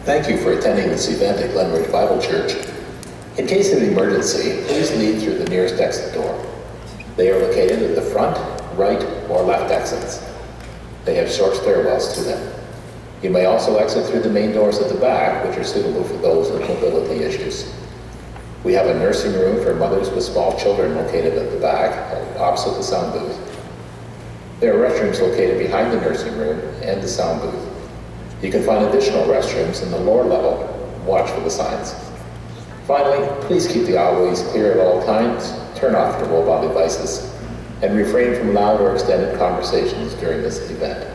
Thank you for attending this event at Glenridge Bible Church. In case of emergency, please lead through the nearest exit door. They are located at the front, right, or left exits. They have short stairwells to them. You may also exit through the main doors at the back, which are suitable for those with mobility issues. We have a nursing room for mothers with small children located at the back, opposite the sound booth. There are restrooms located behind the nursing room and the sound booth. You can find additional restrooms in the lower level. Watch for the signs. Finally, please keep the aisleways clear at all times, turn off your mobile devices, and refrain from loud or extended conversations during this event.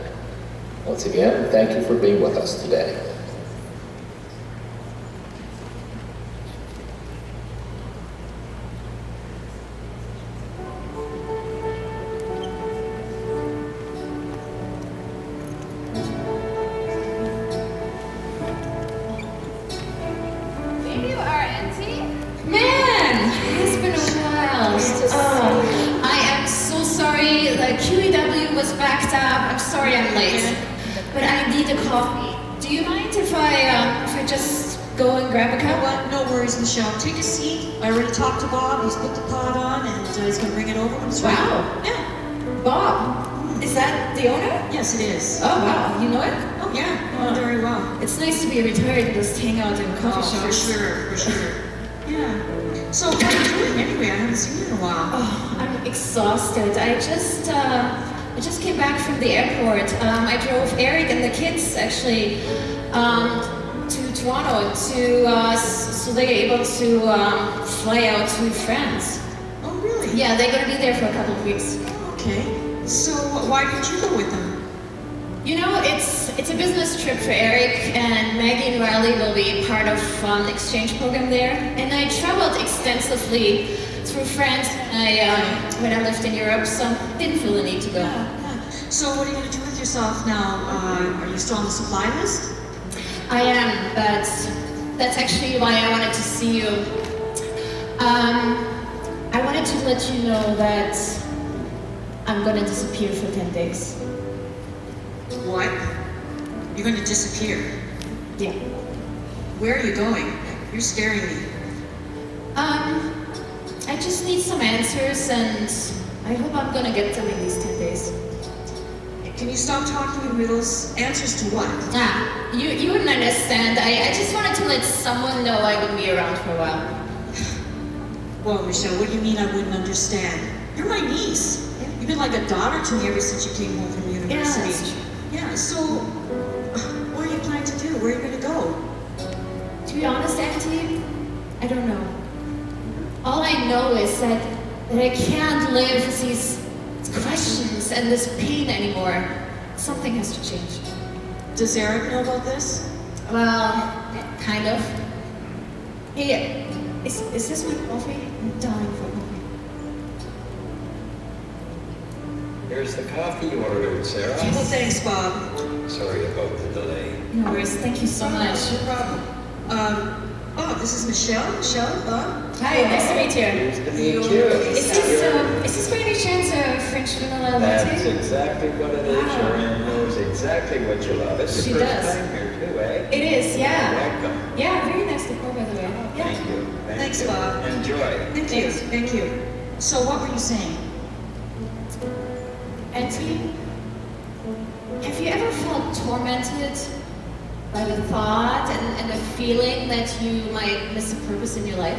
Once again, thank you for being with us today. Michelle, take a seat. I already talked to Bob. He's put the pot on and he's going to bring it over. Wow. Yeah. Bob, is that the owner? Yes, it is. Oh, wow. You know it? Oh, yeah. I know very well. It's nice to be retired and just hang out in coffee shops. For sure. Yeah. So, what are you doing anyway? I haven't seen you in a while. Oh, I'm exhausted. I just came back from the airport. I drove Eric and the kids, actually, to Toronto so they're able to fly out to France. Oh, really? Yeah, they're going to be there for a couple of weeks. Oh, okay. So why didn't you go with them? You know, it's a business trip for Eric, and Maggie and Riley will be part of an exchange program there. And I traveled extensively through France when I lived in Europe, so didn't feel the need to go. Yeah. So what are you going to do with yourself now? Are you still on the supply list? I am, but that's actually why I wanted to see you. I wanted to let you know that I'm gonna disappear for 10 days. What? You're going to disappear? Yeah. Where are you going? You're scaring me. I just need some answers, and I hope I'm gonna get them in these 10 days. Can you stop talking in riddles? Answers to what? You wouldn't understand. I just wanted to let someone know I would be around for a while. Well, Michelle, what do you mean I wouldn't understand? You're my niece. You've been like a daughter to me ever since you came home from university. Yeah, so what are you planning to do? Where are you going to go? To be honest, Auntie, I don't know. All I know is that I can't live with these questions and this pain anymore. Something has to change. Does Eric know about this? Well, kind of. Hey, is this my coffee? I'm dying for coffee. Here's the coffee you ordered, Sarah. Well, thanks, Bob. Sorry about the delay. No worries. Thank you so much. No problem. This is Michelle. Michelle, Bob. Hi, nice to meet you. Nice to meet you. Is this by any chance a French vanilla latte? That's exactly what it is. Wow. Sharon knows exactly what you love. It's She your first does. time here too, eh? It is, yeah. Welcome. Yeah, very nice decor, by the way. Yeah. Thank you. Thanks, you. Bob. Enjoy. Thank you. So what were you saying? Auntie, have you ever felt tormented by the thought and the feeling that you might miss a purpose in your life?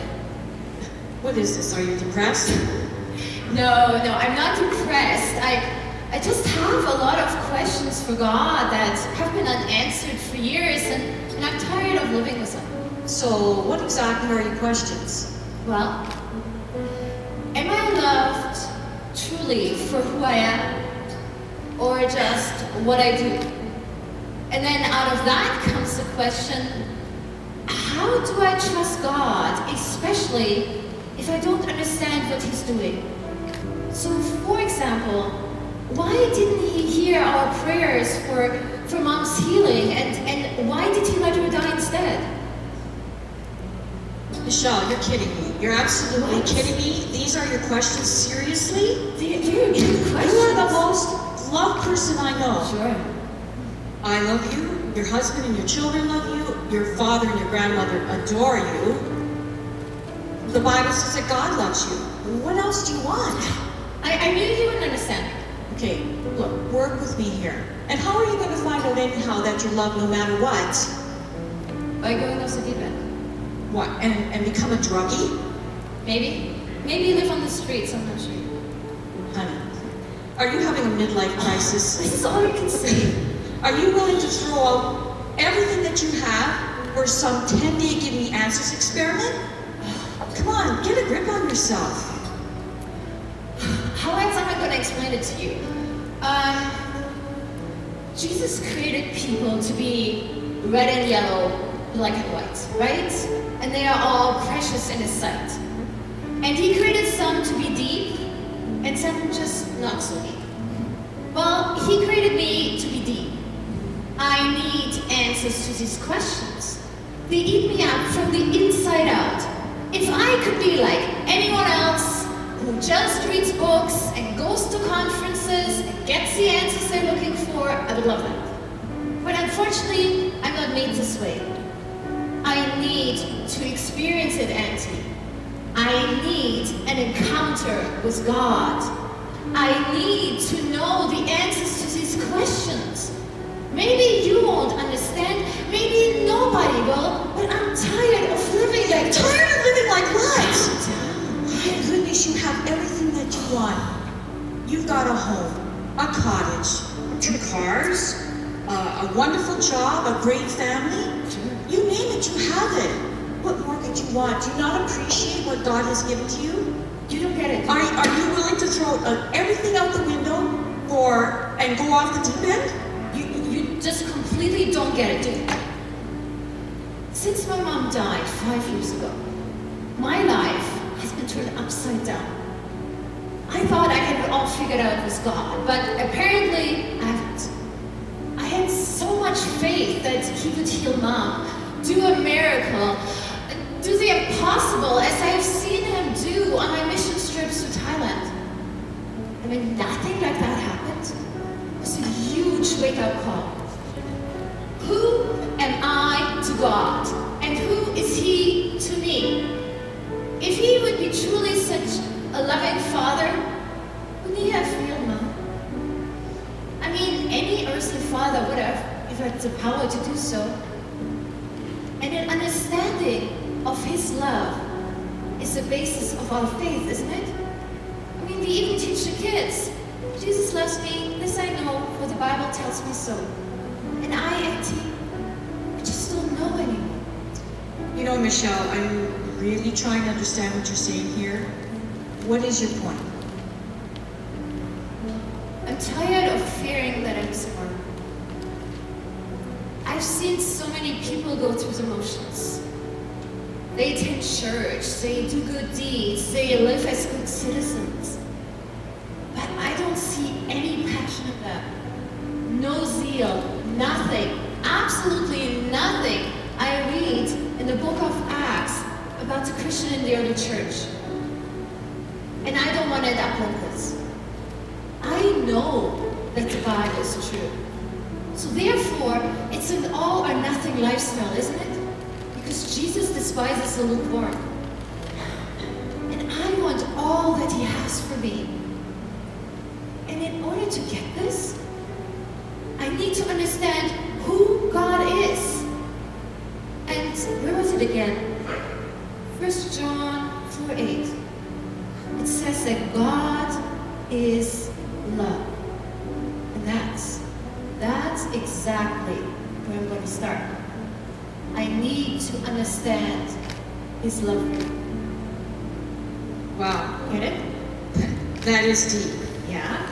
What is this? Are you depressed? No, I'm not depressed. I just have a lot of questions for God that have been unanswered for years, and I'm tired of living with them. So what exactly are your questions? Well, am I loved truly for who I am, or just what I do? And then out of that comes the question, how do I trust God, especially if I don't understand what He's doing? So, for example, why didn't He hear our prayers for Mom's healing, and why did He let her die instead? Michelle, you're kidding me. You're absolutely kidding me. These are your questions? Seriously? You're good questions. You are the most loved person I know. Sure. I love you. your husband and your children love you, your father and your grandmother adore you. The Bible says that God loves you. What else do you want? I knew you wouldn't understand. Okay, look, work with me here. And how are you going to find out anyhow that you're loved no matter what? By going off the deep end. What, and become a druggie? Maybe. Maybe live on the streets, I'm not sure. Honey, are you having a midlife crisis? This is all I can say. Are you willing to throw out everything that you have for some 10-day give me answers experiment? Come on, get a grip on yourself. How else am I going to explain it to you? Jesus created people to be red and yellow, black and white, right? And they are all precious in His sight. And He created some to be deep, and some just not so deep. Well, He created me to be deep. I need answers to these questions. They eat me up from the inside out. If I could be like anyone else who just reads books and goes to conferences and gets the answers they're looking for, I would love that. But unfortunately, I'm not made this way. I need to experience it, Auntie. I need an encounter with God. I need to know the answers to these questions. Maybe you won't understand, maybe nobody will, but I'm tired of living like this. Tired of living like what? My goodness, you have everything that you want. You've got a home, a cottage, 2 cars, a wonderful job, a great family. You name it, you have it. What more could you want? Do you not appreciate what God has given to you? You don't get it. Are you willing to throw everything out the window and go off the deep end? You just completely don't get it, do you? Since my mom died 5 years ago, my life has been turned upside down. I thought I had it all figured out with God, but apparently I haven't. I had so much faith that He would heal Mom, do a miracle, do the impossible as I have seen Him do on my mission trips to Thailand. And when nothing like that happened, it was a huge wake-up call. Who am I to God? And who is He to me? If He would be truly such a loving Father, wouldn't He have healed Mom? I mean, any earthly father would have, if had the power to do so. And an understanding of His love is the basis of our faith, isn't it? I mean, we even teach the kids. Jesus loves me, this I know, for the Bible tells me so. And I, Auntie, I just don't know anymore. You know, Michelle, I'm really trying to understand what you're saying here. What is your point? I'm tired of fearing that I'm smart. I've seen so many people go through the motions. They attend church, they do good deeds, they live as good citizens. But I don't see any passion of them. No zeal, nothing, absolutely nothing I read in the book of Acts about the Christian in the early church. And I don't want to end up like this. I know that the Bible is true. So therefore, it's an all or nothing lifestyle, isn't it? Because Jesus despises the lukewarm. And I want all that He has for me. And in order to get this, I need to understand who God is. And where was it again? 1 John 4:8. It says that God is love. And that's exactly where I'm going to start. I need to understand His love for me. Wow, Get it? that is deep. Yeah?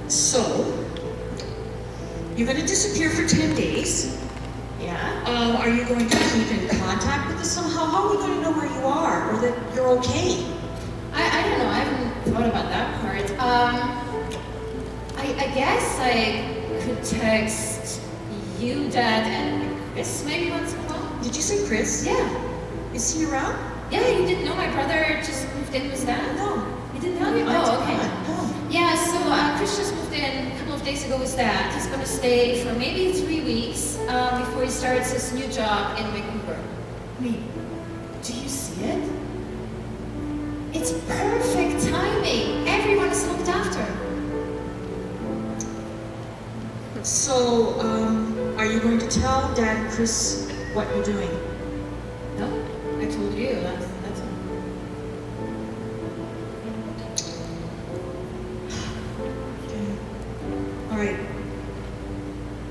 So, you're going to disappear for 10 days. Yeah? Are you going to keep in contact with us somehow? How are we going to know where you are or that you're okay? I don't know. I haven't thought about that part. I guess I could text you, Dad, and Chris maybe once in a while. Did you say Chris? Yeah. Is he around? Yeah, you didn't know my brother just moved in with Dad? No. You didn't know me? I Oh, did okay. not, no. Yeah, so Chris just moved in a couple of of days ago was that he's going to stay for maybe 3 weeks before he starts his new job in Vancouver. Wait, do you see it? It's perfect timing. Everyone is looked after. So, are you going to tell Dad and Chris what you're doing? No, I told you. That's all. Okay. All right.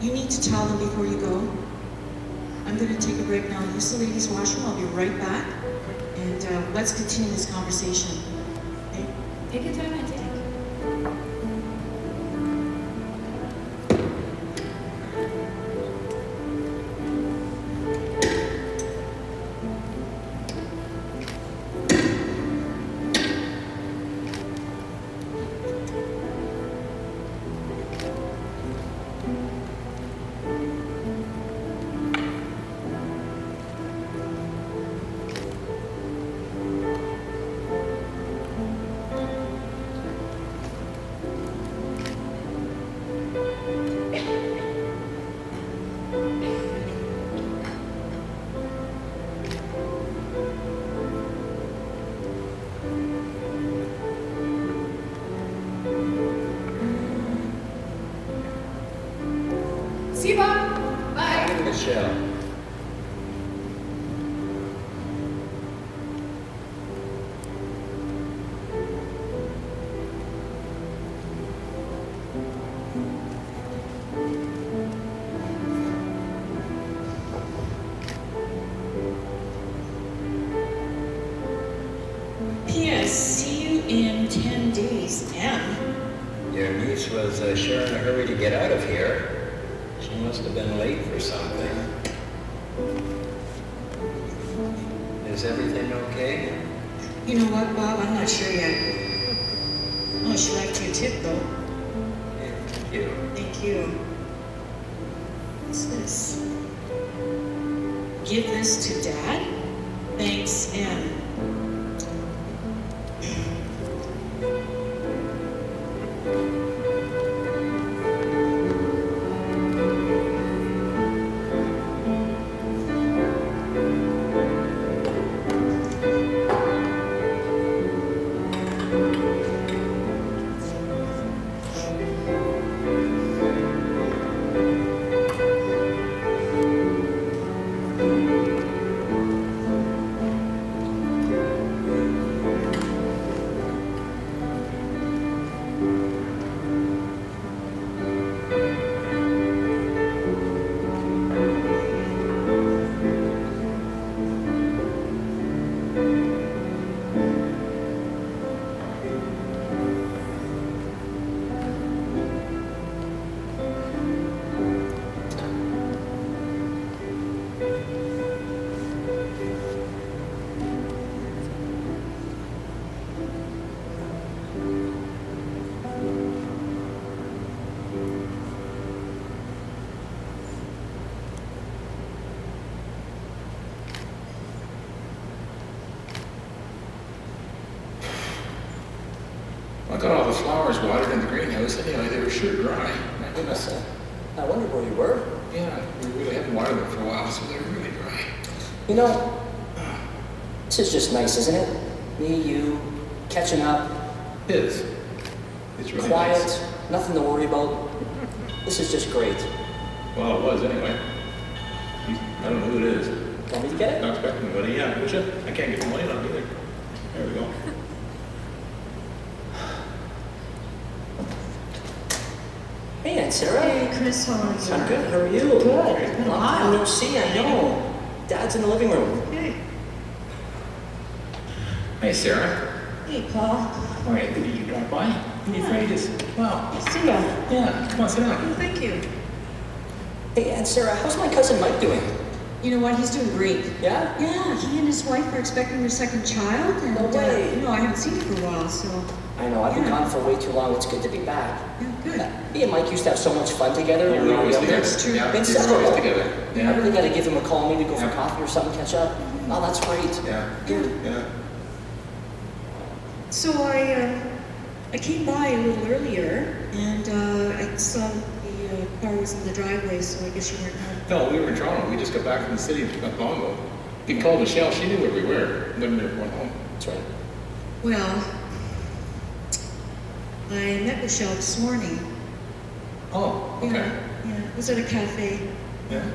You need to tell them before you go. I'm going to take a break now. Use the ladies' washroom. I'll be right back. And let's continue this conversation. Okay? Take your time, Auntie. See you, Bob. Bye. Michelle. P.S. See you in 10 days. M. Your niece was sure in a hurry to get out of here. She must have been late for something. Is everything okay? You know what, Bob? I'm not sure yet. Oh, she left you a tip, though. Thank you. Thank you. What's this? Give this to Dad? Thanks, M. I got all the flowers watered in the greenhouse. Anyway, they were sure dry. My goodness. I wonder where you were. Yeah, we really haven't watered them for a while, so they're really dry. You know, this is just nice, isn't it? Me, you, catching up, It is. It's really quiet, nice. nothing to worry about. This is just great. Well, it was anyway. I don't know who it is. Want me to get it? Not expecting anybody. Yeah, would you? I can't get the light on either. There we go. Hey, Aunt Sarah. Hey, Chris, how are you? I'm good. How are you? Good. It's been a Long while. time no see. I know. Dad's in the living room. Hey. Hey, Sarah. Hey, Paul. All right, did you drop by? Any phrases? Wow. See ya. Yeah, come on, sit down. Thank you. Hey, Aunt Sarah, how's my cousin Mike doing? You know what? He's doing great. Yeah? Yeah, he and his wife are expecting their second child, and No way. I haven't seen him for a while, so I know. I've been Yeah. gone for way too long. It's good to be back. yeah, good. Me and Mike used to have so much fun together Yeah, when we we're were always younger. together. true. Yeah, It's we're always several. together. I Yeah. really got to give him a call, maybe go for Yeah. coffee or something, catch up. Oh, that's great. Yeah. Yeah. Yeah. So I I came by a little earlier, and I saw the car was in the driveway, so I guess you weren't home. No, we were in Toronto. We just got back from the city not long ago. You can call Michelle. She knew where we were when we went home. That's right. Well, I met Michelle this morning. Oh, okay. Yeah, it was at a cafe. Yeah.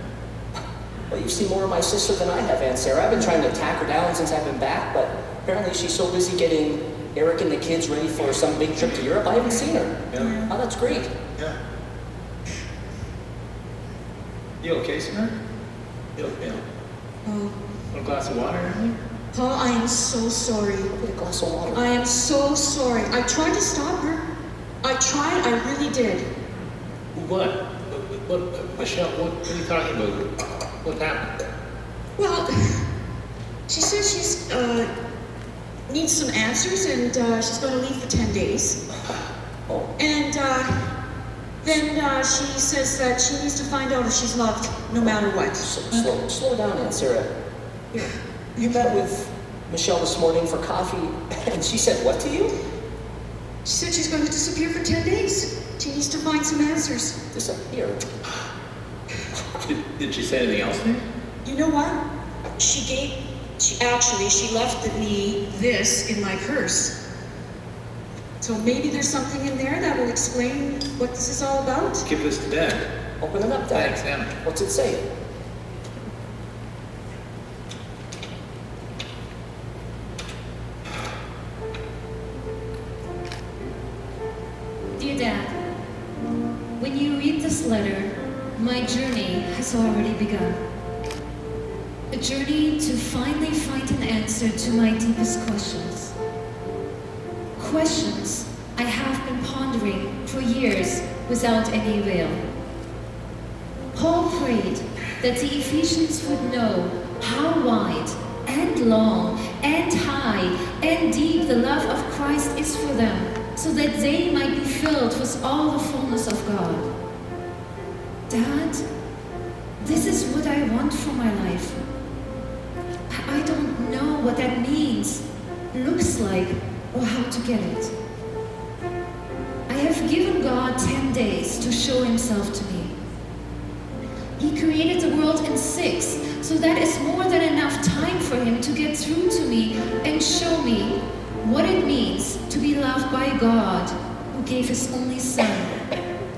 Well, you've seen more of my sister than I have, Aunt Sarah. I've been trying to tack her down since I've been back, but apparently she's so busy getting Eric and the kids ready for some big trip to Europe, I haven't seen her. Yeah. Oh, that's great. Yeah. You okay, sir? You okay? Oh, Want a glass of water or anything? Paul, I am so sorry. Get a glass of water. I am so sorry. I tried to stop her. I tried, I really did. What? Michelle, what are you talking about? What happened? Well, she says she's needs some answers, and she's going to leave for 10 days. Oh, And then she says that she needs to find out if she's loved no matter what. slow down, Aunt Sarah. You met with Michelle this morning for coffee, and she said what to you? She said she's going to disappear for 10 days. She needs to find some answers. Disappear. Did she say anything else to you? You know what? She left me this in my purse. So maybe there's something in there that will explain what this is all about. Give this to Dad. Open it up, Dad. Thanks, Anna. What's it say? Dear Dad, when you read this letter, my journey has already begun. A journey to finally find an answer to my deepest questions. Questions I have been pondering for years without any avail. Paul prayed that the Ephesians would know how wide and long and high and deep the love of Christ is for them, so that they might be filled with all the fullness of God. Dad, this is what I want for my life. I don't know what that means, looks like, or how to get it. I have given God 10 days to show himself to me. He created the world in 6, so that is more than enough time for him to get through to me and show me what it means to be loved by God, who gave his only Son,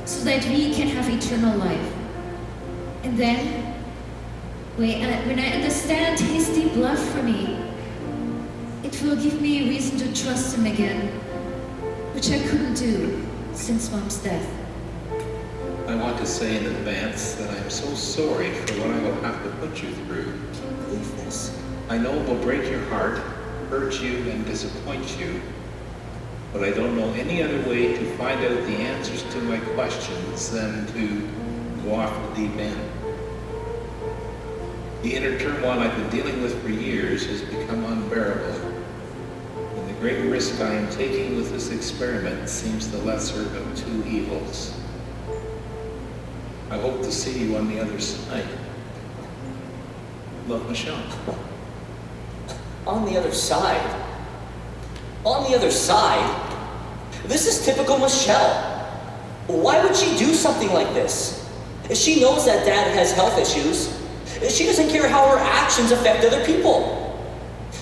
so that we can have eternal life. And then, when I understand his deep love for me, it will give me a reason to trust him again, which I couldn't do since Mom's death. I want to say in advance that I am so sorry for what I will have to put you through. Believe this. I know it will break your heart, hurt you, and disappoint you, but I don't know any other way to find out the answers to my questions than to go off the deep end. The inner turmoil I've been dealing with for years has become unbearable, and the great risk I am taking with this experiment seems the lesser of two evils. I hope to see you on the other side. Love, Michelle. On the other side? On the other side? This is typical Michelle. Why would she do something like this? She knows that Dad has health issues. She doesn't care how her actions affect other people.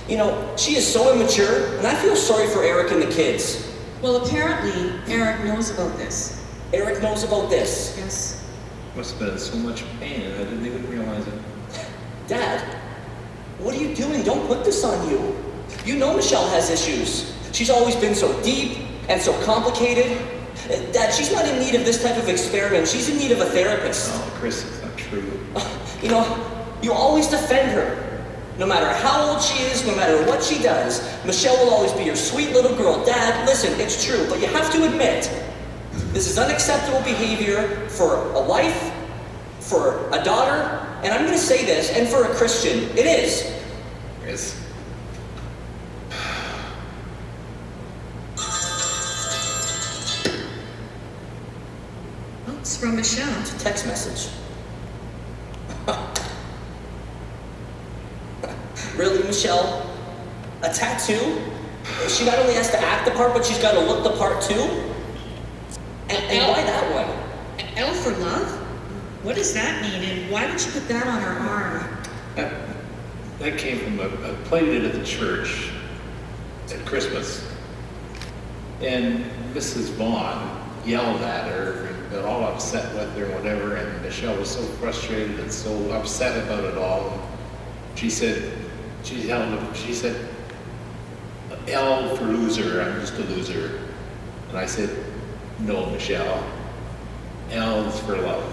You know, she is so immature, and I feel sorry for Eric and the kids. Well, apparently, Eric knows about this. Eric knows about this. Yes. Must have been in so much pain and I didn't even realize it. Dad, what are you doing? Don't put this on you. You know Michelle has issues. She's always been so deep and so complicated. Dad, she's not in need of this type of experiment. She's in need of a therapist. Oh, Chris, it's not true. You know, you always defend her. No matter how old she is, no matter what she does, Michelle will always be your sweet little girl. Dad, listen, it's true, but you have to admit, this is unacceptable behavior for a wife, for a daughter, and I'm going to say this, and for a Christian. It is. Chris. Oh, it's from Michelle. It's a text message. Really, Michelle? A tattoo? She not only has to act the part, but she's got to look the part too? And why that one? L for love? What does that mean, and why would you put that on her arm? That came from a play we did at the church at Christmas. And Mrs. Vaughn yelled at her and got all upset with her and whatever, and Michelle was so frustrated and so upset about it all. She said, L for loser, I'm just a loser. And I said, no, Michelle, L's for love.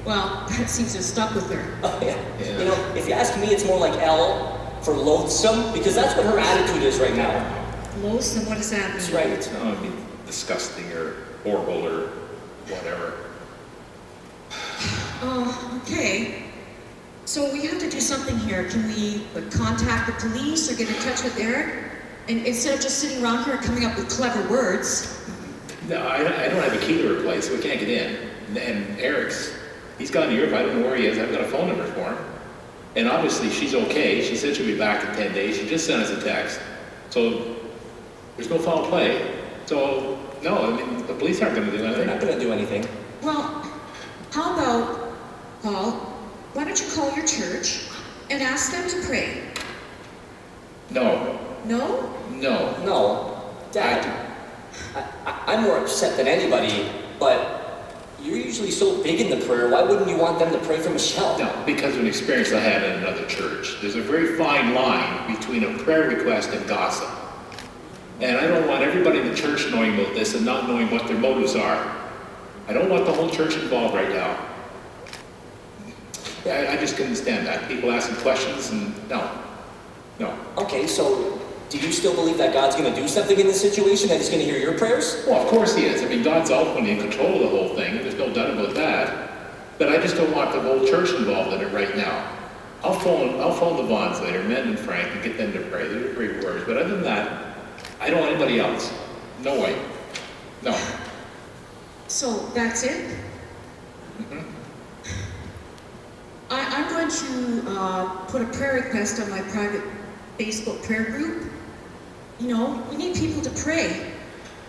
Well, that seems to have stuck with her. Oh, yeah. Yeah. You know, if you ask me, it's more like L for loathsome, because that's what her attitude is right now. Loathsome, what does that mean? That's right. It's not disgusting or horrible or whatever. Oh, okay. So we have to do something here. Can we contact the police or get in touch with Eric? And instead of just sitting around here coming up with clever words. No, I don't have a key to her place, so we can't get in. And Eric's, he's gone to Europe. I don't know where he is. I've got a phone number for him. And obviously she's okay. She said she'll be back in 10 days. She just sent us a text. So there's no foul play. So no, I mean, the police aren't going to do They're anything. not going to do anything. Well, how about, Paul, why don't you call your church and ask them to pray? No, No? no. No, Dad, I'm more upset than anybody, but you're usually so big in the prayer, why wouldn't you want them to pray for Michelle? No, because of an experience I had in another church. There's a very fine line between a prayer request and gossip. And I don't want everybody in the church knowing about this and not knowing what their motives are. I don't want the whole church involved right now. I just couldn't stand that. People asking questions and no. Okay, so do you still believe that God's going to do something in this situation, that he's going to hear your prayers? Well, of course he is. I mean, God's ultimately in control of the whole thing. There's no doubt about that. But I just don't want the whole church involved in it right now. I'll phone the Vaughns later, Men and Frank, and get them to pray. They're great words. But other than that, I don't want anybody else. No way. No. So that's it? I'm going to put a prayer request on my private Facebook prayer group. You know, we need people to pray.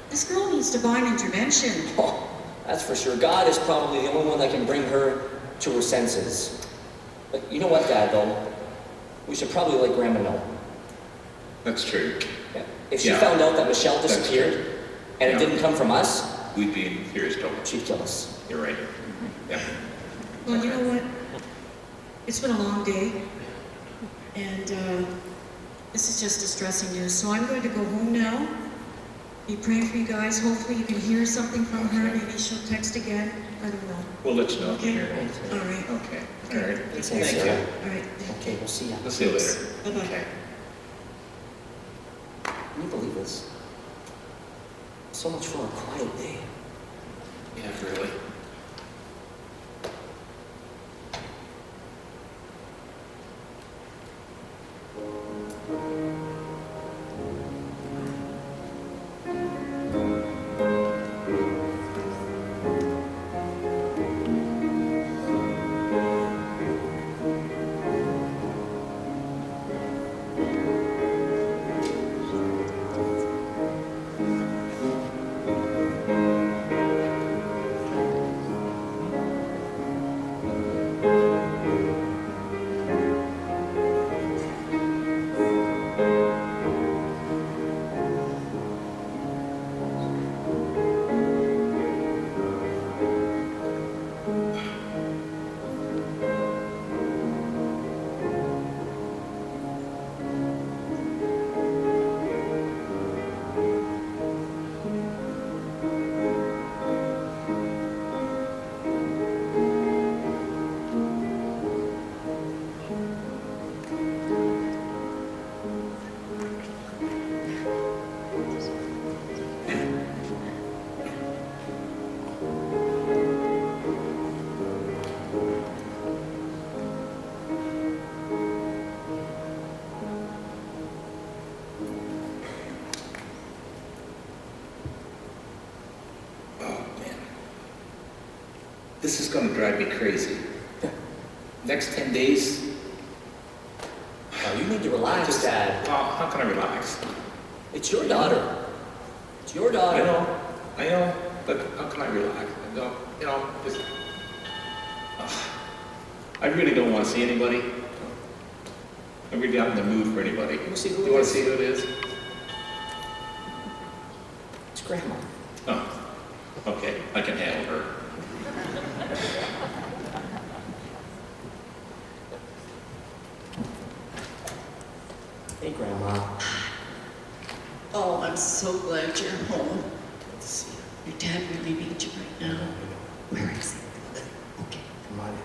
This girl needs divine intervention. Oh, that's for sure. God is probably the only one that can bring her to her senses. But you know what, Dad, though? We should probably let Grandma know. That's true. Yeah. If she Yeah. found out that Michelle That's disappeared, and Yeah. it didn't come from us, We'd be in serious trouble. she'd kill us. You're right. Yeah. Well, you know what? It's been a long day, and this is just distressing news. So I'm going to go home now. Be praying for you guys. Hopefully you can hear something from her. Maybe she'll text again. I don't know. We'll let you know. Okay. Here. All right. Okay. All right. Thanks, Thank Sarah. you. All right. Okay, we'll see ya. We'll see you later. Bye-bye. Okay. Can you believe this? So much for a quiet day. Yeah, really. This is going to drive me crazy. Next 10 days, Now, you need to relax, Dad. well, how can I relax? It's your daughter. It's your daughter. I know, but how can I relax? No, just, I really don't want to see anybody. I'm really not in the mood for anybody. You wanna see who You it want is? to see who it is? It's Grandma. Oh, okay, I can handle her. Hey, Grandma. Oh, I'm so glad you're home. Good to see you. Your dad really needs you right now. Where is he? Okay, come on in.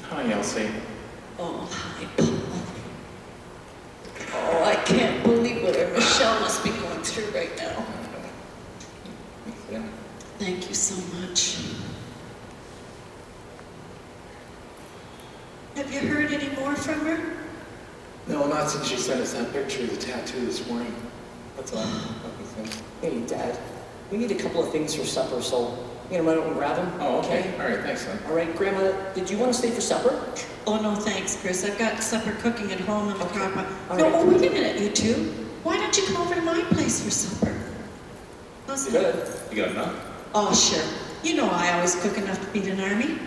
Hi, Elsie. Oh, hi, Paul. Oh, I can't believe what Michelle must be going through right now. Yeah. Thank you so much. Have you heard any more from her? No, not since she sent us that picture of the tattoo this morning. That's all. Hey, Dad. We need a couple of things for supper, so you know, run out and grab them. Oh, okay. All right, thanks, son. All right, Grandma. Did you want to stay for supper? Oh, no, thanks, Chris. I've got supper cooking at home in the Okay. crock pot. All No, right. oh, wait a minute, you two. Why don't you come over to my place for supper? How's that? Good. You got enough? Oh, sure. You know I always cook enough to feed an army.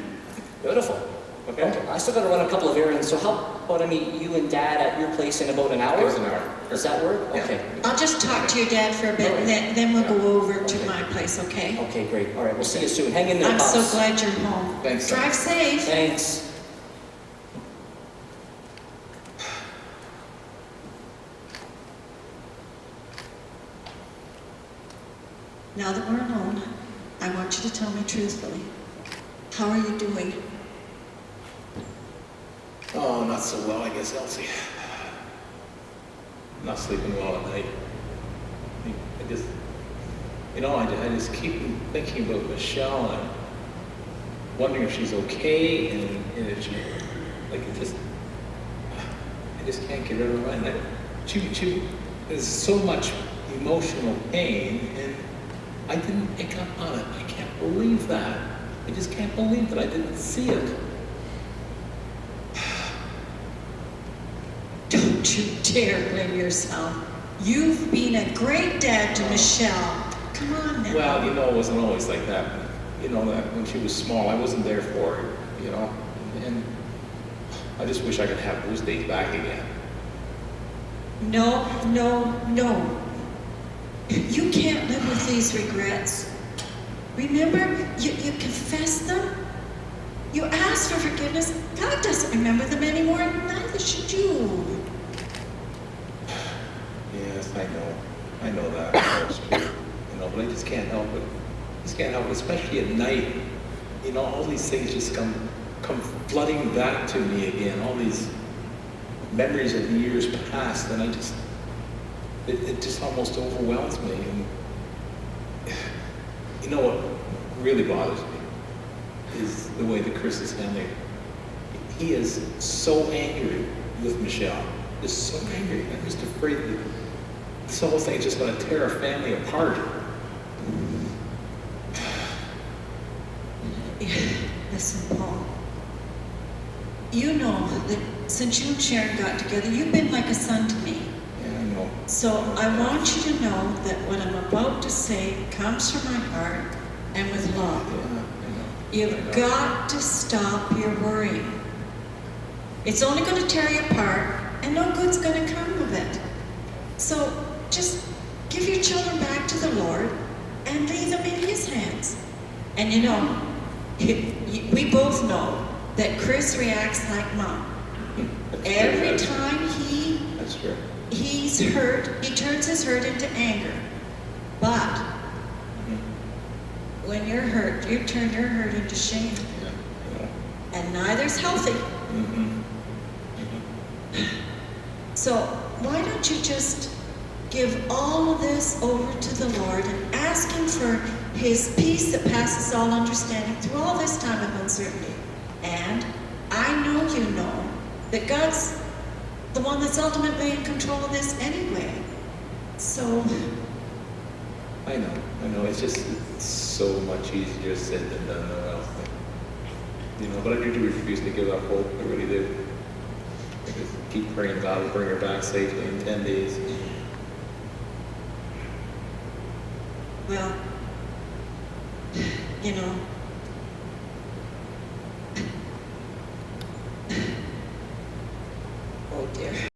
Beautiful. Okay. Okay. I still got to run a couple of errands, so how about I meet you and Dad at your place in about an hour? It was an hour. Does that work? Yeah. Okay. I'll just talk to your dad for a bit, and then we'll go over to my place, okay? Okay, great. All right, we'll see you soon. Hang in there, I'm so Pops. glad you're home. Thanks, son. Drive safe. Thanks. Now that we're alone, I want you to tell me truthfully. How are you doing? Oh, not so well, I guess, Elsie. I'm not sleeping well at night. I just, I just keep thinking about Michelle and wondering if she's okay, and if she, like, I just can't get rid of her mind. She there's so much emotional pain, and I didn't pick up on it. I can't believe that. I just can't believe that I didn't see it. Don't you dare blame yourself. You've been a great dad to Michelle. Come on now. Well, it wasn't always like that. That when she was small, I wasn't there for her, and I just wish I could have those days back again. No. You can't live with these regrets. Remember, you confessed them. You asked for forgiveness. God doesn't remember them anymore, and neither should you. Yes, I know that. That's true. But I just can't help it. Especially at night. All these things just come flooding back to me again. All these memories of years past, and it just almost overwhelms me. And you know what really bothers me is the way that Chris is handling it. He is so angry with Michelle. Just so angry. I'm just afraid that this whole thing is just going to tear our family apart. Listen, Paul. You know that since you and Sharon got together, you've been like a son to me. Yeah, I know. So I want you to know that what I'm about to say comes from my heart and with love. Yeah, I know. You've got to stop your worrying. It's only going to tear you apart, and no good's going to come of it. So just give your children back to the Lord and leave them in His hands. And we both know that Chris reacts like Mom. Every time That's true. he's hurt, he turns his hurt into anger. But when you're hurt, you turn your hurt into shame. Yeah, I know. And neither's healthy. So why don't you just give all of this over to the Lord and ask Him for His peace that passes all understanding through all this time of uncertainty. And I know you know that God's the one that's ultimately in control of this anyway. So, I know. It's so much easier said than done, though, Elsie. but I do refuse to give up hope. I really do. I just keep praying God will bring her back safely in 10 days. Well, you know, oh dear.